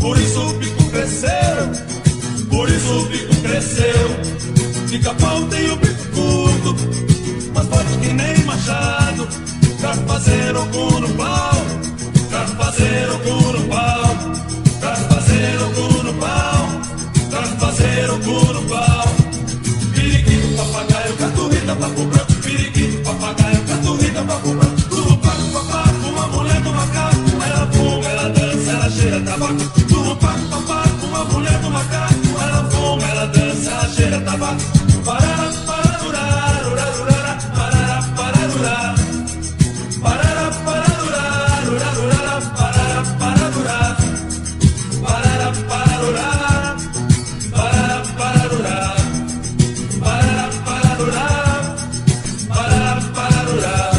Por isso o bico cresceu, por isso o bico cresceu. Pica-pau tem o bico curto, mas forte que nem machado, pra fazer o cu no pau, pra fazer o cu no pau, pra fazer o cu no pau, pra fazer o cu no pau. Periquito, papagaio, caturrita, papo branco. Periquito, papagaio, caturrita, papo branco. Tudo papo, papaco, uma mulher do macaco. Ela fuma, ela dança, ela cheira tabaco. Tudo papo, papaco, uma mulher do macaco. Ela fuma, ela dança, ela cheira tabaco. Parará, pararurar, urarurara, parará, pararurar. Parará, pararurar, urarurara, parará, pararurar. Parará, pararurar, parará, pararurar. Parará, pararurar, parará, pararurar.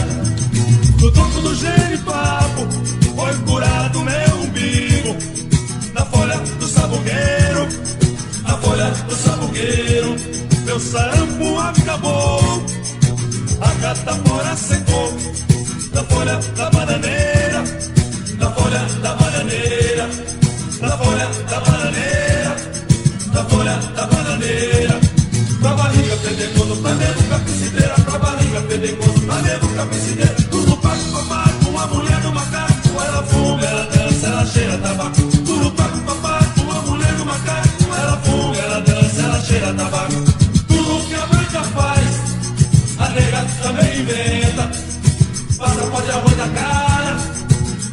No toco do genipapo foi curado meu umbigo. Na folha do sabugueiro, na folha do sabugueiro, meu sarampo acabou, a catapora secou. Na folha da bananeira, na folha da bananeira, na folha da bananeira, na folha da bananeira. Pra barriga pedegoso, pra nego capicideira. Pra barriga pedegoso, pra nego capicideira. Tudo paco, papaco, uma mulher do macaco. Ela fuma, ela dança, ela cheira tabaco. Tudo paco, papaco, uma mulher do macaco. Ela fuma, ela dança, ela cheira tabaco. Tudo que a branca faz, a nega também inventa. Passa pó de arroz na cara,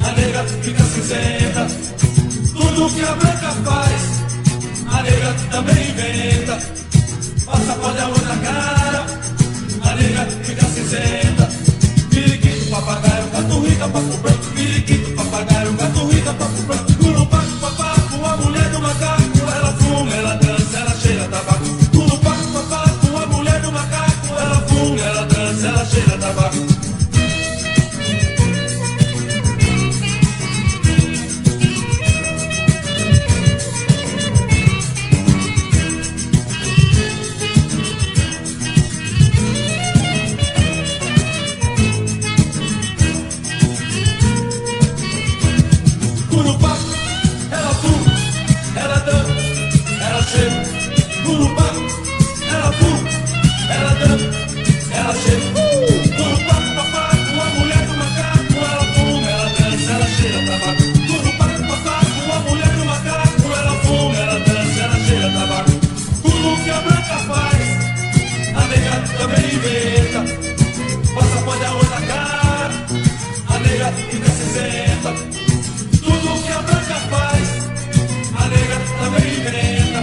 a nega fica cinzenta. Tudo que a branca faz, a nega também inventa. Passa pó de arroz na cara, a nega fica cinzenta. Periquito, papagaio, caturrita, papo branco. Periquito, papagaio, caturrita, papo branco. Tudo paco, papaco, a mulher do macaco. Ela fuma, ela dança, ela cheira tabaco. Tudo paco, papaco, a mulher do macaco. Ela fuma, ela dança, ela cheira tabaco. Também inventa, passa pó de arroz na cara, a nega fica cinzenta. Tudo que a branca faz, a nega também inventa,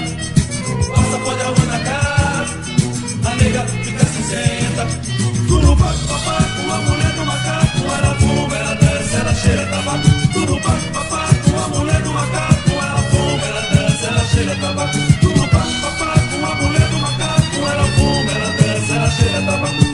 passa pó de arroz na cara, a nega fica cinzenta. Tudo paco, papaco, a mulher do macaco. Ela fuma, ela dança, ela cheira tabaco. Tudo paco, papaco, a mulher do macaco. Ela fuma, ela dança, ela cheira tabaco. Tudo paco, papaco, a mulher do macaco. Ela fuma, ela dança, ela cheira tabaco.